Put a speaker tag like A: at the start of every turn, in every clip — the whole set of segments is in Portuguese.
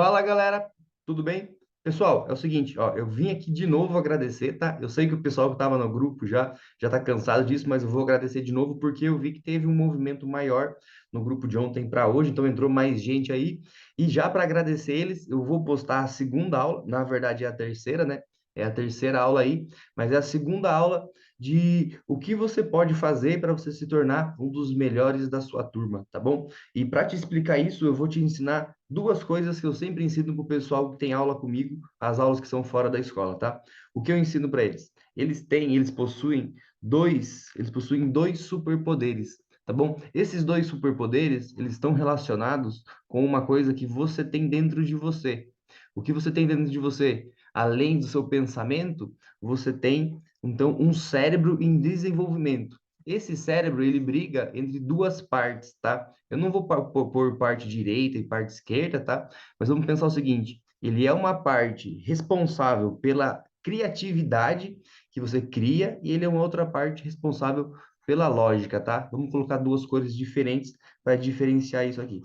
A: Fala, galera, tudo bem? Pessoal, é o seguinte, ó, eu vim aqui de novo agradecer, tá? Eu sei que o pessoal que estava no grupo já tá cansado disso, mas eu vou agradecer de novo porque eu vi que teve um movimento maior no grupo de ontem para hoje, então entrou mais gente aí. E já para agradecer eles, eu vou postar a segunda aula, na verdade é a terceira, né? É a terceira aula aí, mas é a segunda aula de o que você pode fazer para você se tornar um dos melhores da sua turma, tá bom? E para te explicar isso, eu vou te ensinar duas coisas que eu sempre ensino para o pessoal que tem aula comigo, as aulas que são fora da escola, tá? O que eu ensino para eles? Eles possuem dois superpoderes, tá bom? Esses dois superpoderes, eles estão relacionados com uma coisa que você tem dentro de você. O que você tem dentro de você? Além do seu pensamento, você tem, então, um cérebro em desenvolvimento. Esse cérebro, ele briga entre duas partes, tá? Eu não vou pôr parte direita e parte esquerda, tá? Mas vamos pensar o seguinte: ele é uma parte responsável pela criatividade que você cria, e ele é uma outra parte responsável pela lógica, tá? Vamos colocar duas cores diferentes para diferenciar isso aqui.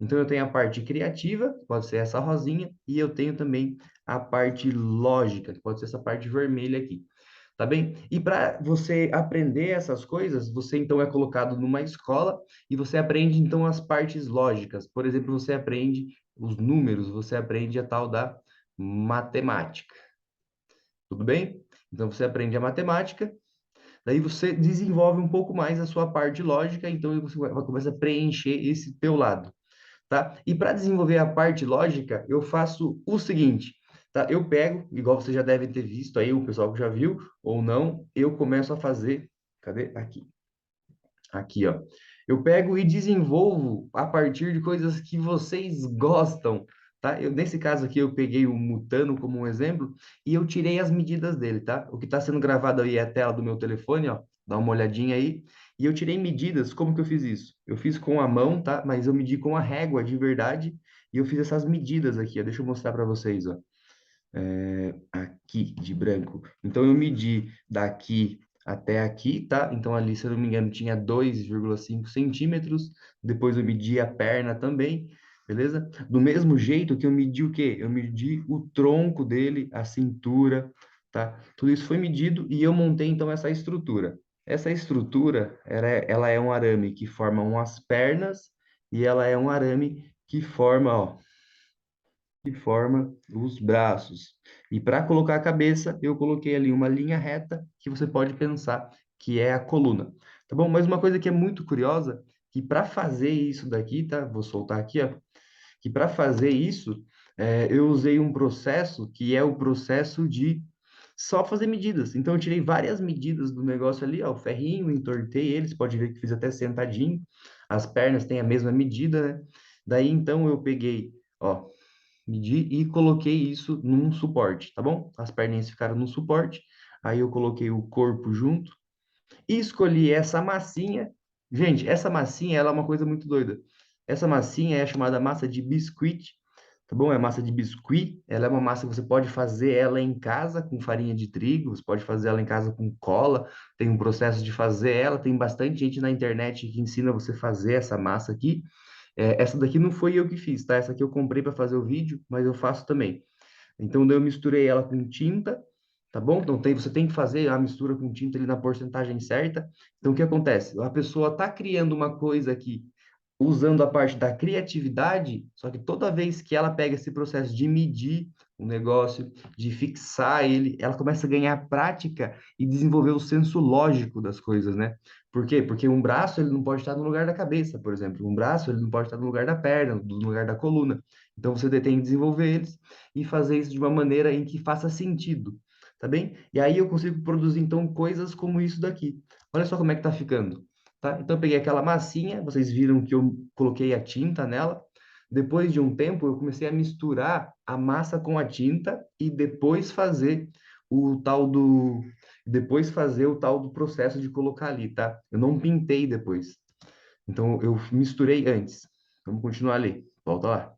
A: Então, eu tenho a parte criativa, que pode ser essa rosinha, e eu tenho também a parte lógica, que pode ser essa parte vermelha aqui. Tá bem? E para você aprender essas coisas, você então é colocado numa escola e você aprende então as partes lógicas. Por exemplo, você aprende os números, você aprende a tal da matemática. Tudo bem? Então você aprende a matemática, daí você desenvolve um pouco mais a sua parte lógica, então você vai começar a preencher esse teu lado, tá? E para desenvolver a parte lógica, eu faço o seguinte, tá? Eu pego, igual vocês já devem ter visto aí, o pessoal que já viu ou não, eu começo a fazer, cadê? Aqui. Aqui, ó. Eu pego e desenvolvo a partir de coisas que vocês gostam, tá? Nesse caso aqui, eu peguei o Mutano como um exemplo e eu tirei as medidas dele, tá? O que está sendo gravado aí é a tela do meu telefone, ó. Dá uma olhadinha aí. E eu tirei medidas. Como que eu fiz isso? Eu fiz com a mão, tá? Mas eu medi com a régua de verdade e eu fiz essas medidas aqui, ó. Deixa eu mostrar para vocês, ó. Aqui de branco. Então eu medi daqui até aqui, tá? Então ali, se eu não me engano, tinha 2,5 centímetros. Depois eu medi a perna também, beleza? Do mesmo jeito que eu medi o quê? Eu medi o tronco dele, a cintura, tá? Tudo isso foi medido e eu montei então essa estrutura. Essa estrutura, ela é um arame que forma umas pernas e ela é um arame que forma os braços. E para colocar a cabeça, eu coloquei ali uma linha reta que você pode pensar que é a coluna. Tá bom? Mas uma coisa que é muito curiosa, que para fazer isso daqui, tá? Vou soltar aqui, ó. Que para fazer isso, eu usei um processo que é o processo de só fazer medidas. Então, eu tirei várias medidas do negócio ali, ó, o ferrinho, entortei ele, você pode ver que fiz até sentadinho. As pernas têm a mesma medida, né? Daí, então, eu peguei, ó, medi e coloquei isso num suporte, tá bom? As perninhas ficaram no suporte, aí eu coloquei o corpo junto e escolhi essa massinha. Gente, essa massinha, ela é uma coisa muito doida. Essa massinha é chamada massa de biscuit, tá bom? É massa de biscuit, ela é uma massa que você pode fazer ela em casa com farinha de trigo, você pode fazer ela em casa com cola, tem um processo de fazer ela, tem bastante gente na internet que ensina você a fazer essa massa aqui. Essa daqui não foi eu que fiz, tá? Essa aqui eu comprei para fazer o vídeo, mas eu faço também. Então, daí eu misturei ela com tinta, tá bom? Então, você tem que fazer a mistura com tinta ali na porcentagem certa. Então, o que acontece? A pessoa está criando uma coisa aqui usando a parte da criatividade, só que toda vez que ela pega esse processo de medir o negócio, de fixar ele, ela começa a ganhar prática e desenvolver o senso lógico das coisas, né? Por quê? Porque um braço ele não pode estar no lugar da cabeça, por exemplo. Um braço ele não pode estar no lugar da perna, no lugar da coluna. Então você tem que desenvolver eles e fazer isso de uma maneira em que faça sentido, tá bem? E aí eu consigo produzir então coisas como isso daqui. Olha só como é que tá ficando. Tá? Então, eu peguei aquela massinha, vocês viram que eu coloquei a tinta nela. Depois de um tempo, eu comecei a misturar a massa com a tinta e o tal do, depois fazer o tal do processo de colocar ali, tá? Eu não pintei depois. Então, eu misturei antes. Vamos continuar ali. Volta lá.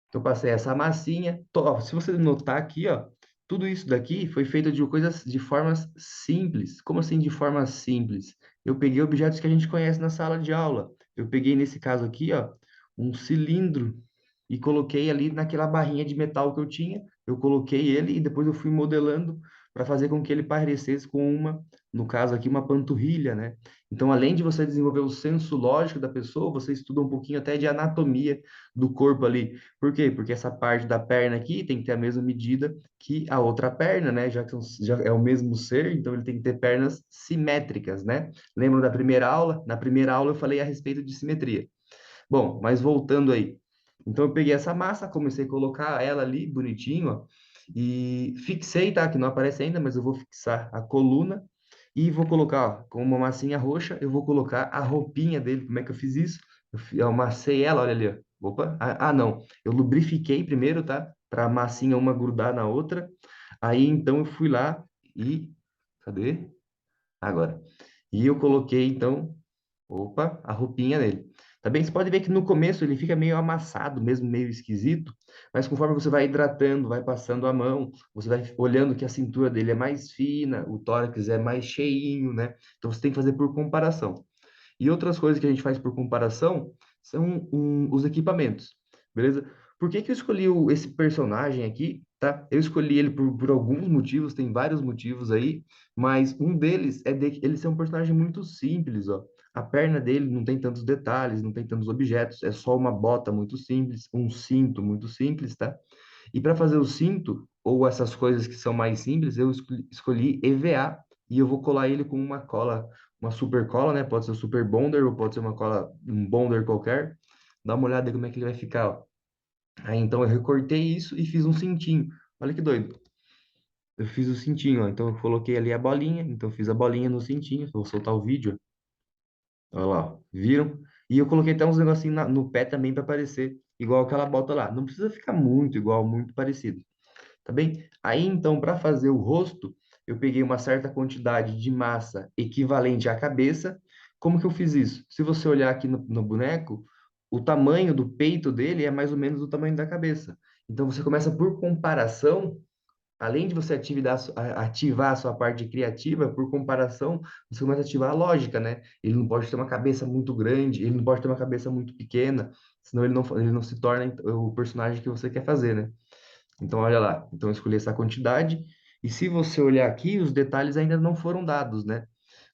A: Então, eu passei essa massinha. Ó, se você notar aqui, ó, tudo isso daqui foi feito de coisas de formas simples. Como assim de forma simples? Eu peguei objetos que a gente conhece na sala de aula. Eu peguei nesse caso aqui, ó, um cilindro e coloquei ali naquela barrinha de metal que eu tinha. Eu coloquei ele e depois eu fui modelando para fazer com que ele parecesse com uma, no caso aqui, uma panturrilha, né? Então, além de você desenvolver o senso lógico da pessoa, você estuda um pouquinho até de anatomia do corpo ali. Por quê? Porque essa parte da perna aqui tem que ter a mesma medida que a outra perna, né? Já é o mesmo ser, então ele tem que ter pernas simétricas, né? Lembram da primeira aula? Na primeira aula eu falei a respeito de simetria. Bom, mas voltando aí. Então eu peguei essa massa, comecei a colocar ela ali bonitinho, ó, e fixei, tá? Que não aparece ainda, mas eu vou fixar a coluna e vou colocar, ó, com uma massinha roxa, eu vou colocar a roupinha dele. Como é que eu fiz isso? Eu amassei ela, olha ali, ó. Opa, não. Eu lubrifiquei primeiro, tá? Para a massinha uma grudar na outra. Aí então eu fui lá e cadê? Agora. E eu coloquei então, opa, a roupinha dele. Tá bem? Você pode ver que no começo ele fica meio amassado, mesmo meio esquisito, mas conforme você vai hidratando, vai passando a mão, você vai olhando que a cintura dele é mais fina, o tórax é mais cheinho, né? Então você tem que fazer por comparação. E outras coisas que a gente faz por comparação são os equipamentos, beleza? Por que que eu escolhi esse personagem aqui, tá? Eu escolhi ele por alguns motivos, tem vários motivos aí, mas um deles é de ele ser um personagem muito simples, ó. A perna dele não tem tantos detalhes, não tem tantos objetos, é só uma bota muito simples, um cinto muito simples, tá? E para fazer o cinto, ou essas coisas que são mais simples, eu escolhi EVA e eu vou colar ele com uma cola, uma super cola, né? Pode ser o Super Bonder ou pode ser uma cola, um Bonder qualquer. Dá uma olhada aí como é que ele vai ficar, ó. Aí então eu recortei isso e fiz um cintinho. Olha que doido. Eu fiz o cintinho, ó. Então eu coloquei ali a bolinha, então eu fiz a bolinha no cintinho. Vou soltar o vídeo. Olha lá, ó. Viram? E eu coloquei até uns negocinhos no pé também para parecer igual aquela bota lá. Não precisa ficar muito igual, muito parecido. Tá bem? Aí então, para fazer o rosto, eu peguei uma certa quantidade de massa equivalente à cabeça. Como que eu fiz isso? Se você olhar aqui no boneco, o tamanho do peito dele é mais ou menos o tamanho da cabeça. Então você começa por comparação, além de você ativar a sua parte criativa, por comparação, você começa a ativar a lógica, né? Ele não pode ter uma cabeça muito grande, ele não pode ter uma cabeça muito pequena, senão ele não se torna o personagem que você quer fazer, né? Então, olha lá. Então, eu escolhi essa quantidade. E se você olhar aqui, os detalhes ainda não foram dados, né?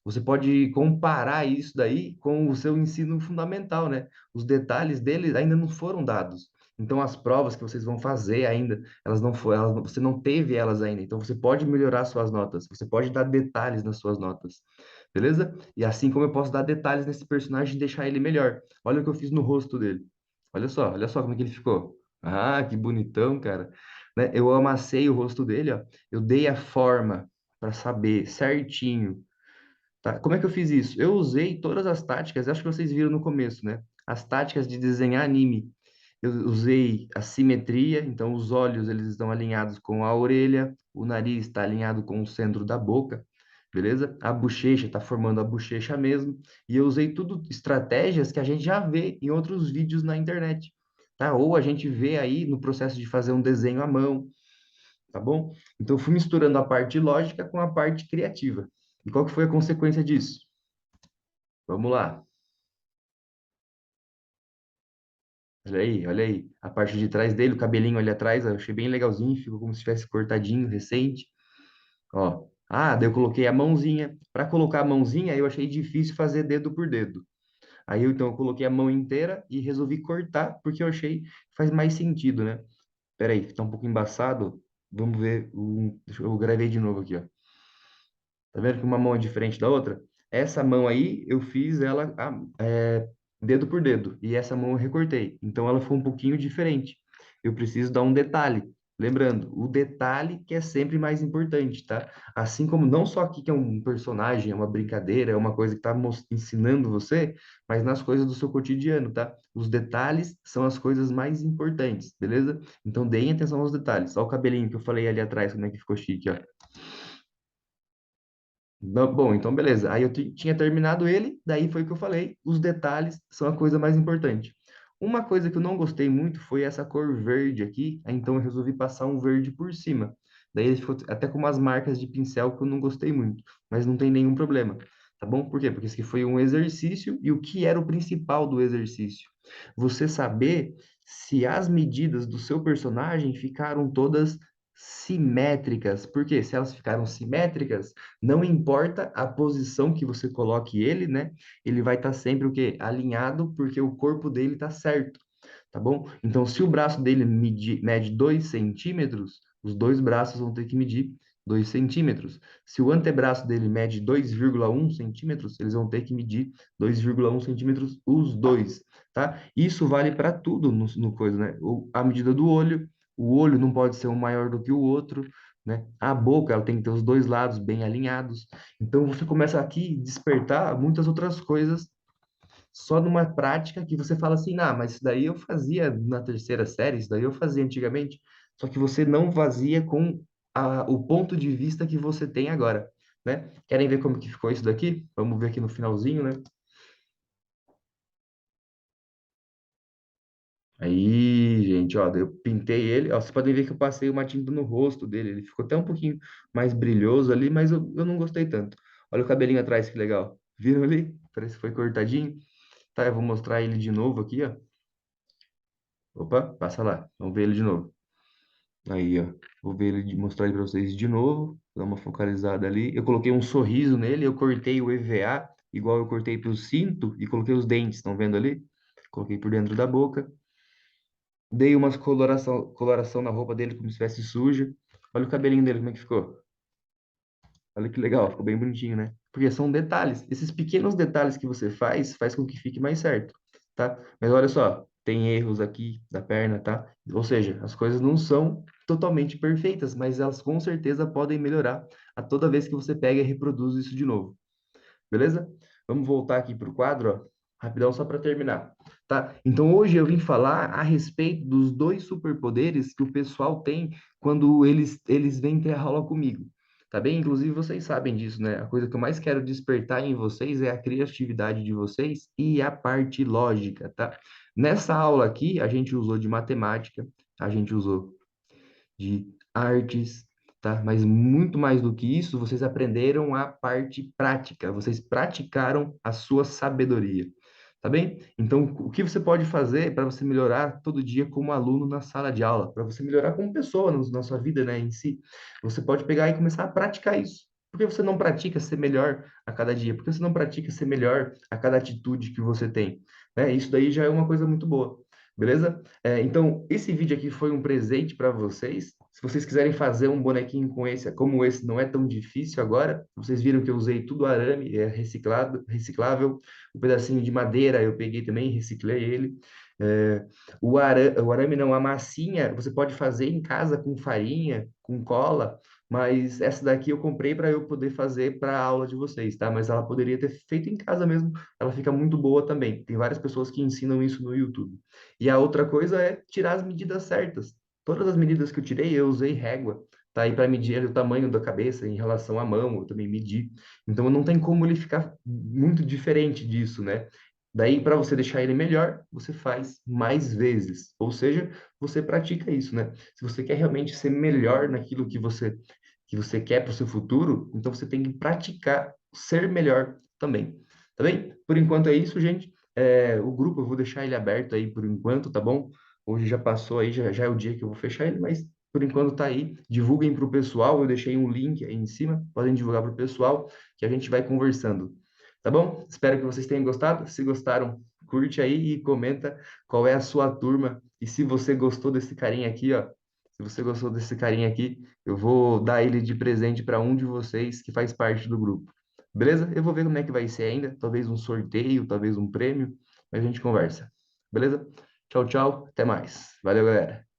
A: Você pode comparar isso daí com o seu ensino fundamental, né? Os detalhes dele ainda não foram dados. Então, as provas que vocês vão fazer ainda, elas não foram, você não teve elas ainda. Então, você pode melhorar suas notas. Você pode dar detalhes nas suas notas. Beleza? E assim como eu posso dar detalhes nesse personagem e deixar ele melhor. Olha o que eu fiz no rosto dele. Olha só como é que ele ficou. Ah, que bonitão, cara, né? Eu amassei o rosto dele, ó. Eu dei a forma para saber certinho, tá? Como é que eu fiz isso? Eu usei todas as táticas, acho que vocês viram no começo, né? As táticas de desenhar anime. Eu usei a simetria, então os olhos eles estão alinhados com a orelha, o nariz está alinhado com o centro da boca, beleza? A bochecha está formando a bochecha mesmo. E eu usei tudo estratégias que a gente já vê em outros vídeos na internet, tá? Ou a gente vê aí no processo de fazer um desenho à mão, tá bom? Então, eu fui misturando a parte lógica com a parte criativa. E qual que foi a consequência disso? Vamos lá. Olha aí. A parte de trás dele, o cabelinho ali atrás, eu achei bem legalzinho, ficou como se tivesse cortadinho, recente. Ó. Ah, daí eu coloquei a mãozinha. Para colocar a mãozinha, eu achei difícil fazer dedo por dedo. Aí então eu coloquei a mão inteira e resolvi cortar, porque eu achei que faz mais sentido, né? Peraí, tá um pouco embaçado. Vamos ver. Eu gravei de novo aqui, ó. Tá vendo que uma mão é diferente da outra? Essa mão aí, eu fiz ela dedo por dedo. E essa mão eu recortei. Então, ela ficou um pouquinho diferente. Eu preciso dar um detalhe. Lembrando, o detalhe que é sempre mais importante, tá? Assim como não só aqui que é um personagem, é uma brincadeira, é uma coisa que tá ensinando você, mas nas coisas do seu cotidiano, tá? Os detalhes são as coisas mais importantes, beleza? Então, deem atenção aos detalhes. Olha o cabelinho que eu falei ali atrás, como é que ficou chique, ó. Bom, então beleza. Aí eu tinha terminado ele, daí foi o que eu falei, os detalhes são a coisa mais importante. Uma coisa que eu não gostei muito foi essa cor verde aqui, aí então eu resolvi passar um verde por cima. Daí ele ficou até com umas marcas de pincel que eu não gostei muito, mas não tem nenhum problema, tá bom? Por quê? Porque esse aqui foi um exercício e o que era o principal do exercício? Você saber se as medidas do seu personagem ficaram todas simétricas. Porque se elas ficaram simétricas, não importa a posição que você coloque ele, né? Ele vai estar sempre o quê? Alinhado, porque o corpo dele está certo, tá bom? Então, se o braço dele mede 2 centímetros, os dois braços vão ter que medir 2 centímetros. Se o antebraço dele mede 2,1 centímetros, eles vão ter que medir 2,1 centímetros os dois, tá? Isso vale para tudo no coisa, né? A medida do olho, o olho não pode ser um maior do que o outro, né? A boca, ela tem que ter os dois lados bem alinhados. Então, você começa aqui a despertar muitas outras coisas só numa prática que você fala assim, ah, mas isso daí eu fazia na terceira série, isso daí eu fazia antigamente, só que você não fazia com o ponto de vista que você tem agora, né? Querem ver como que ficou isso daqui? Vamos ver aqui no finalzinho, né? Aí, gente, ó, eu pintei ele, ó, vocês podem ver que eu passei uma tinta no rosto dele, ele ficou até um pouquinho mais brilhoso ali, mas eu não gostei tanto. Olha o cabelinho atrás, que legal. Viram ali? Parece que foi cortadinho. Tá, eu vou mostrar ele de novo aqui, ó. Opa, passa lá. Vamos ver ele de novo. Aí, ó. Vou ver ele, mostrar ele para vocês de novo. Dar uma focalizada ali. Eu coloquei um sorriso nele, eu cortei o EVA, igual eu cortei para o cinto, e coloquei os dentes, estão vendo ali? Coloquei por dentro da boca. Dei uma coloração na roupa dele, como se estivesse suja. Olha o cabelinho dele, como é que ficou. Olha que legal, ficou bem bonitinho, né? Porque são detalhes. Esses pequenos detalhes que você faz com que fique mais certo, tá? Mas olha só, tem erros aqui da perna, tá? Ou seja, as coisas não são totalmente perfeitas, mas elas com certeza podem melhorar a toda vez que você pega e reproduz isso de novo. Beleza? Vamos voltar aqui para o quadro, ó, rapidão, só para terminar, tá? Então, hoje eu vim falar a respeito dos dois superpoderes que o pessoal tem quando eles vêm ter aula comigo, tá bem? Inclusive, vocês sabem disso, né? A coisa que eu mais quero despertar em vocês é a criatividade de vocês e a parte lógica, tá? Nessa aula aqui, a gente usou de matemática, a gente usou de artes, tá? Mas muito mais do que isso, vocês aprenderam a parte prática, vocês praticaram a sua sabedoria, tá bem? Então, o que você pode fazer para você melhorar todo dia como aluno na sala de aula, para você melhorar como pessoa na sua vida, né, em si? Você pode pegar e começar a praticar isso. Por que você não pratica ser melhor a cada dia? Por que você não pratica ser melhor a cada atitude que você tem? Né? Isso daí já é uma coisa muito boa. Beleza? Então, esse vídeo aqui foi um presente para vocês. Se vocês quiserem fazer um bonequinho com esse, como esse, não é tão difícil agora. Vocês viram que eu usei tudo arame, é reciclado, reciclável. O pedacinho de madeira eu peguei também, reciclei ele. É, o arame não, a massinha você pode fazer em casa com farinha, com cola, mas essa daqui eu comprei para eu poder fazer para a aula de vocês, tá? Mas ela poderia ter feito em casa mesmo. Ela fica muito boa também. Tem várias pessoas que ensinam isso no YouTube. E a outra coisa é tirar as medidas certas. Todas as medidas que eu tirei, eu usei régua, tá? E para medir o tamanho da cabeça em relação à mão, eu também medi. Então não tem como ele ficar muito diferente disso, né? Daí, para você deixar ele melhor, você faz mais vezes. Ou seja, você pratica isso, né? Se você quer realmente ser melhor naquilo que você quer para o seu futuro, então você tem que praticar ser melhor também. Tá bem? Por enquanto é isso, gente. O grupo eu vou deixar ele aberto aí por enquanto, tá bom? Hoje já passou aí, já é o dia que eu vou fechar ele, mas por enquanto tá aí. Divulguem para o pessoal, eu deixei um link aí em cima, podem divulgar para o pessoal, que a gente vai conversando. Tá bom? Espero que vocês tenham gostado. Se gostaram, curte aí e comenta qual é a sua turma. E se você gostou desse carinha aqui, ó, se você gostou desse carinha aqui, eu vou dar ele de presente para um de vocês que faz parte do grupo. Beleza? Eu vou ver como é que vai ser ainda. Talvez um sorteio, talvez um prêmio, mas a gente conversa. Beleza? Tchau, tchau. Até mais. Valeu, galera.